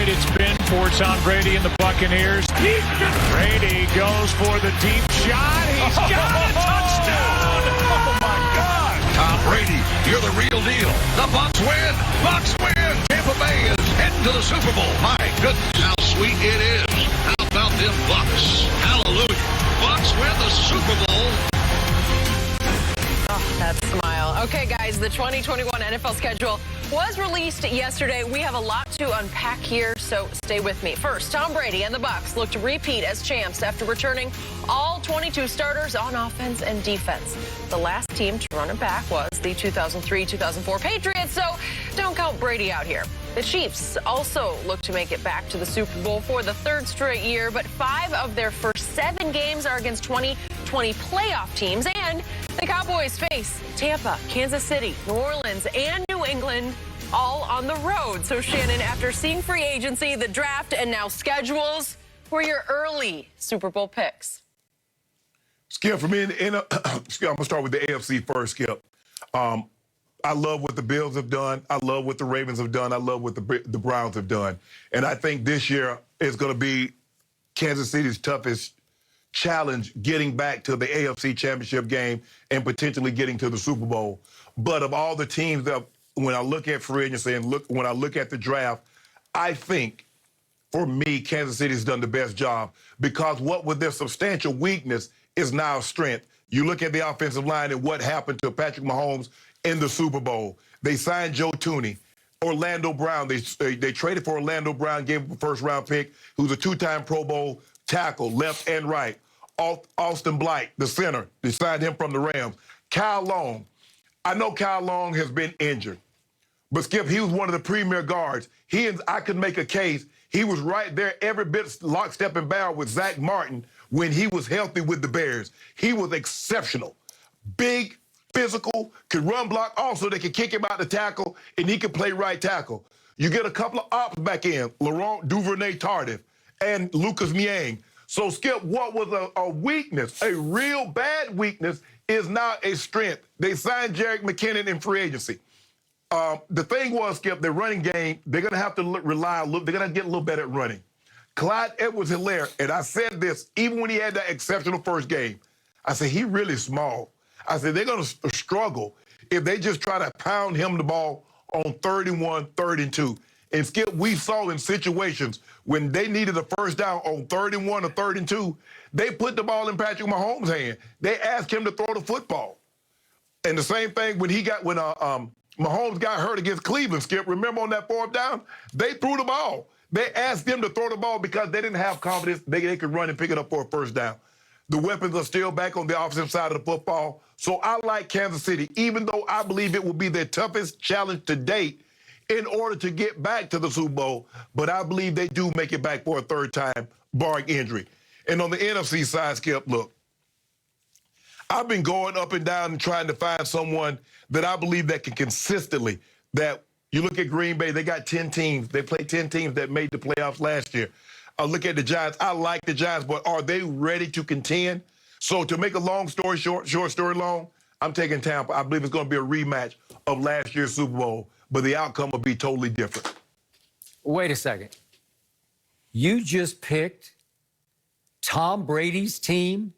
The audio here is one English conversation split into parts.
it's been for Tom Brady and the Buccaneers. Brady goes for the deep shot. He's got a touchdown! Oh, my God! Tom Brady, you're the real deal. The Bucs win! Bucs win! Tampa Bay is heading to the Super Bowl. My goodness, how sweet it is. How about them Bucs? Hallelujah. Bucs win the Super Bowl. Oh, that smile. Okay, guys, the 2021 NFL schedule was released yesterday. We have a lot to unpack here, so stay with me. First, Tom Brady and the Bucs look to repeat as champs after returning all 22 starters on offense and defense. The last team to run it back was the 2003-2004 Patriots, so don't count Brady out here. The Chiefs also look to make it back to the Super Bowl for the third straight year, but 5 of their first 7 games are against 2020 playoff teams, and the Cowboys face Tampa, Kansas City, New Orleans, and New England all on the road. So, Shannon, after seeing free agency, the draft, and now schedules, who are your early Super Bowl picks? Skip, for me, Skip, I'm going to start with the AFC first, Skip. I love what the Bills have done. I love what the Ravens have done. I love what the Browns have done. And I think this year is going to be Kansas City's toughest challenge getting back to the AFC Championship game and potentially getting to the Super Bowl. But of all the teams that, when I look at free agency and when I look at the draft, I think, for me, Kansas City's done the best job because what was their substantial weakness is now a strength. You look at the offensive line and what happened to Patrick Mahomes in the Super Bowl. They signed Joe Tooney. Orlando Brown, they traded for Orlando Brown, gave him a first-round pick, who's a 2-time Pro Bowl tackle, left and right. Austin Blight, the center, they signed him from the Rams. Kyle Long, I know Kyle Long has been injured, but Skip, he was one of the premier guards. I could make a case. He was right there every bit lockstep and barrel with Zach Martin when he was healthy with the Bears. He was exceptional. Big, physical, could run block. Also, they could kick him out the tackle, and he could play right tackle. You get a couple of ops back in, Laurent Duvernay-Tardif and Lucas Niang. So, Skip, what was a weakness, a real bad weakness, is now a strength. They signed Jerick McKinnon in free agency. The thing was, Skip, their running game, they're going to have to rely a little, they're going to get a little better at running. Clyde Edwards-Helaire, and I said this even when he had that exceptional first game, I said, he really small. I said, they're going to struggle if they just try to pound him the ball on 3rd and 1, 3rd and 2. And Skip, we saw in situations when they needed a first down on 3rd and 1 or 3rd and 2, they put the ball in Patrick Mahomes' hand. They asked him to throw the football. And the same thing when Mahomes got hurt against Cleveland, Skip, remember on that 4th down? They threw the ball. They asked him to throw the ball because they didn't have confidence they could run and pick it up for a first down. The weapons are still back on the offensive side of the football. So I like Kansas City, even though I believe it will be their toughest challenge to date in order to get back to the Super Bowl. But I believe they do make it back for a 3rd time, barring injury. And on the NFC side, Skip, look, I've been going up and down and trying to find someone that I believe that can consistently, that you look at Green Bay, they got 10 teams. They played 10 teams that made the playoffs last year. I look at the Giants. I like the Giants, but are they ready to contend? So to make a long story short story long, I'm taking Tampa. I believe it's going to be a rematch of last year's Super Bowl, but the outcome will be totally different. Wait a second. You just picked Tom Brady's team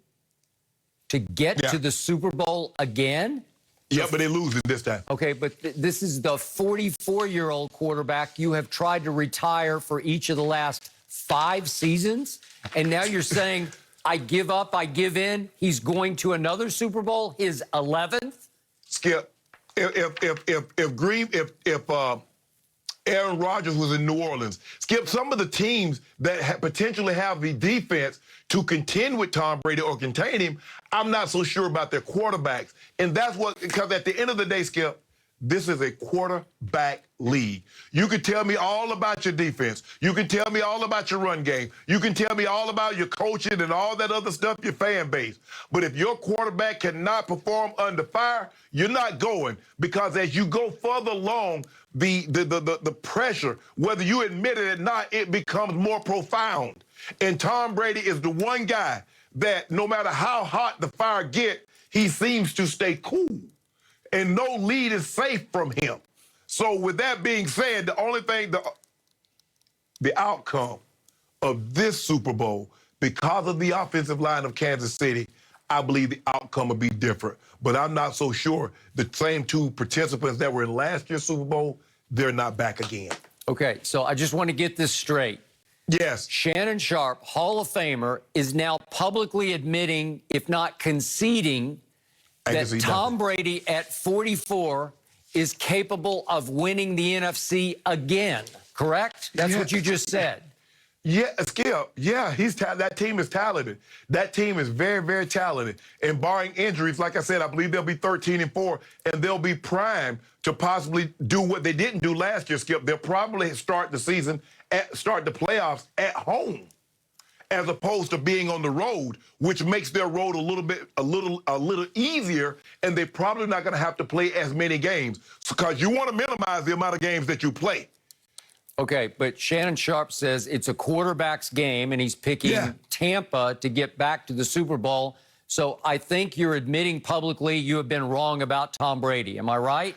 to get to the Super Bowl again? Yeah, but they're losing this time. Okay, but this is the 44-year-old quarterback you have tried to retire for each of the last 5 seasons, and now you're saying, I give up, I give in. He's going to another Super Bowl, his 11th? Skip, if Aaron Rodgers was in New Orleans, Skip, some of the teams that potentially have the defense to contend with Tom Brady or contain him, I'm not so sure about their quarterbacks. And that's because at the end of the day, Skip, this is a quarterback league. You can tell me all about your defense. You can tell me all about your run game. You can tell me all about your coaching and all that other stuff, your fan base. But if your quarterback cannot perform under fire, you're not going. Because as you go further along, the pressure, whether you admit it or not, it becomes more profound. And Tom Brady is the one guy that no matter how hot the fire gets, he seems to stay cool. And no lead is safe from him. So with that being said, the only thing, the outcome of this Super Bowl, because of the offensive line of Kansas City, I believe the outcome will be different. But I'm not so sure the same two participants that were in last year's Super Bowl, they're not back again. Okay, so I just want to get this straight. Yes. Shannon Sharpe, Hall of Famer, is now publicly admitting, if not conceding, that Tom Brady at 44 is capable of winning the NFC again, correct? That's what you just said. Yeah, Skip. Yeah, that team is talented. That team is very, very talented. And barring injuries, like I said, I believe they'll be 13-4, and they'll be primed to possibly do what they didn't do last year, Skip. They'll probably start the playoffs at home, as opposed to being on the road, which makes their road a little easier, and they're probably not going to have to play as many games because you want to minimize the amount of games that you play. Okay, but Shannon Sharpe says it's a quarterback's game, and he's picking Tampa to get back to the Super Bowl. So I think you're admitting publicly you have been wrong about Tom Brady. Am I right?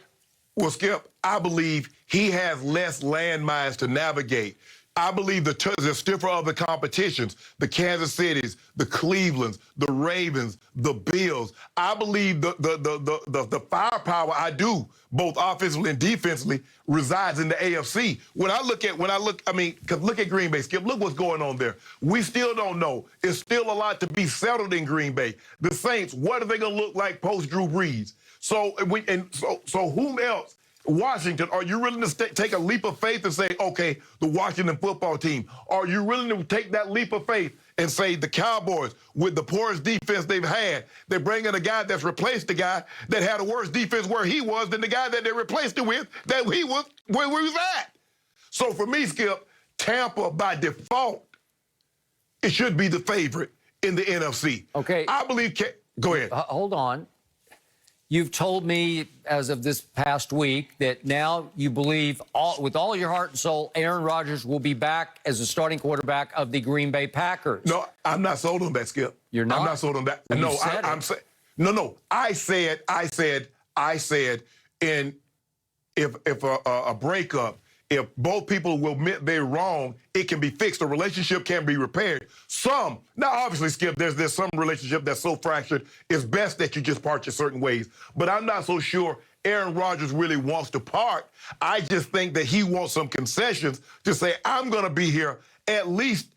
Well, Skip, I believe he has less landmines to navigate. I believe the stiffer of the competitions, the Kansas Cities, the Clevelands, the Ravens, the Bills. I believe the firepower I do, both offensively and defensively, resides in the AFC. Because look at Green Bay, Skip. Look what's going on there. We still don't know. It's still a lot to be settled in Green Bay. The Saints, what are they going to look like post Drew Brees? So whom else? Washington, are you willing to take a leap of faith and say, okay, the Washington football team? Are you willing to take that leap of faith and say the Cowboys, with the poorest defense they've had, they bring in a guy that's replaced the guy that had a worse defense where he was than the guy that they replaced it with, that he was where he was at? So for me, Skip, Tampa by default, it should be the favorite in the NFC. Okay. I believe, go ahead. Hold on. You've told me as of this past week that now you believe with all your heart and soul Aaron Rodgers will be back as the starting quarterback of the Green Bay Packers. No, I'm not sold on that, Skip. You're not? I'm not sold on that. Well, no, I'm saying no. I said, and if a breakup, if both people will admit they're wrong, it can be fixed. The relationship can be repaired. Now obviously, Skip, there's some relationship that's so fractured, it's best that you just part your certain ways. But I'm not so sure Aaron Rodgers really wants to part. I just think that he wants some concessions to say, I'm going to be here at least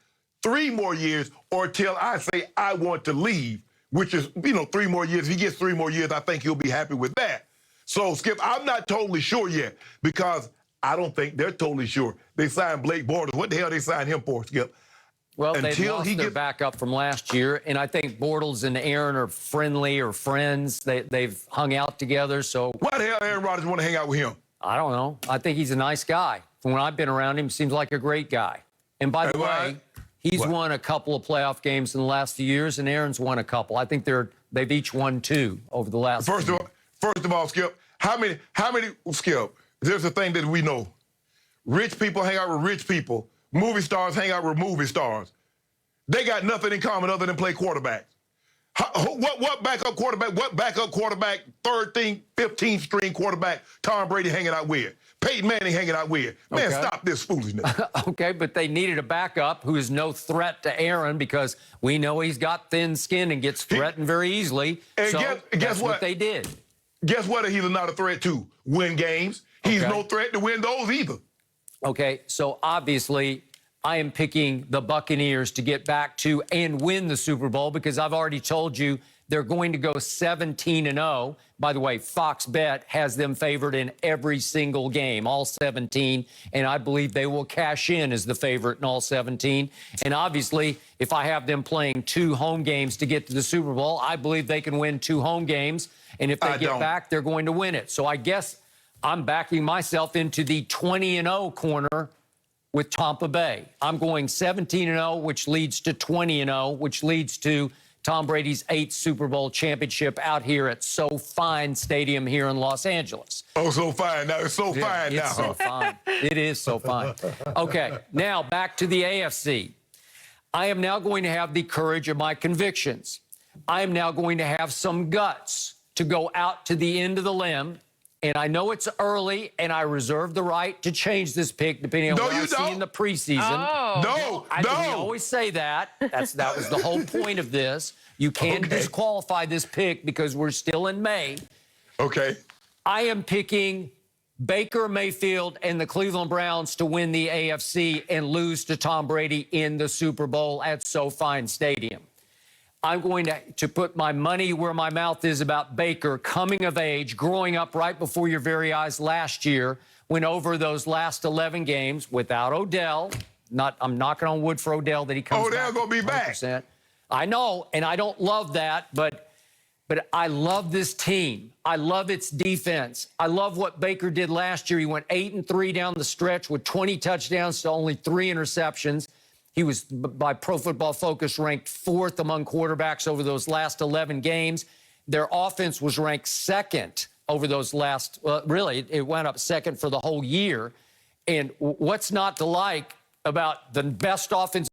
3 more years or till I say I want to leave, which is, 3 more years. If he gets 3 more years, I think he'll be happy with that. So, Skip, I'm not totally sure yet because I don't think they're totally sure. They signed Blake Bortles. What the hell they signed him for, Skip? Well, they've lost their backup from last year, and I think Bortles and Aaron are friendly or friends. They've hung out together, so... Why the hell Aaron Rodgers want to hang out with him? I don't know. I think he's a nice guy. From when I've been around him, seems like a great guy. And by the way, he's won a couple of playoff games in the last few years, and Aaron's won a couple. I think they've each won 2 over the last First of all, Skip, how many, Skip, there's a thing that we know. Rich people hang out with rich people. Movie stars hang out with movie stars. They got nothing in common other than play quarterback. What backup quarterback, 13th, 15th string quarterback Tom Brady hanging out with? Peyton Manning hanging out with? Man, stop this foolishness. Okay, but they needed a backup who is no threat to Aaron because we know he's got thin skin and gets threatened very easily. And so guess what they did. Guess what he's not a threat to? Win games. He's no threat to win those either. Okay, so obviously I am picking the Buccaneers to get back to and win the Super Bowl because I've already told you they're going to go 17-0. By the way, Fox Bet has them favored in every single game, all 17, and I believe they will cash in as the favorite in all 17. And obviously, if I have them playing 2 home games to get to the Super Bowl, I believe they can win 2 home games, and if they get back, they're going to win it. So I guess I'm backing myself into the 20-0 corner with Tampa Bay. I'm going 17-0, which leads to 20-0, which leads to Tom Brady's 8th Super Bowl championship out here at SoFi Stadium here in Los Angeles. Oh, so fine. Now, it's so fine now. It's so fine. It is so fine. Okay, now back to the AFC. I am now going to have the courage of my convictions. I am now going to have some guts to go out to the end of the limb And I know it's early, and I reserve the right to change this pick depending on No, what I you see don't. in the preseason. Oh. We always say that. That was the whole point of this. You can Okay. disqualify this pick because we're still in May. Okay. I am picking Baker Mayfield and the Cleveland Browns to win the AFC and lose to Tom Brady in the Super Bowl at SoFi Stadium. I'm going to put my money where my mouth is about Baker coming of age, growing up right before your very eyes last year, went over those last 11 games without Odell. I'm knocking on wood for Odell that he comes back. Odell gonna be back. 100%. I know, and I don't love that, but I love this team. I love its defense. I love what Baker did last year. He went 8-3 down the stretch with 20 touchdowns to only 3 interceptions. He was, by Pro Football Focus, ranked 4th among quarterbacks over those last 11 games. Their offense was ranked 2nd over those last, really, it went up 2nd for the whole year. And what's not to like about the best offense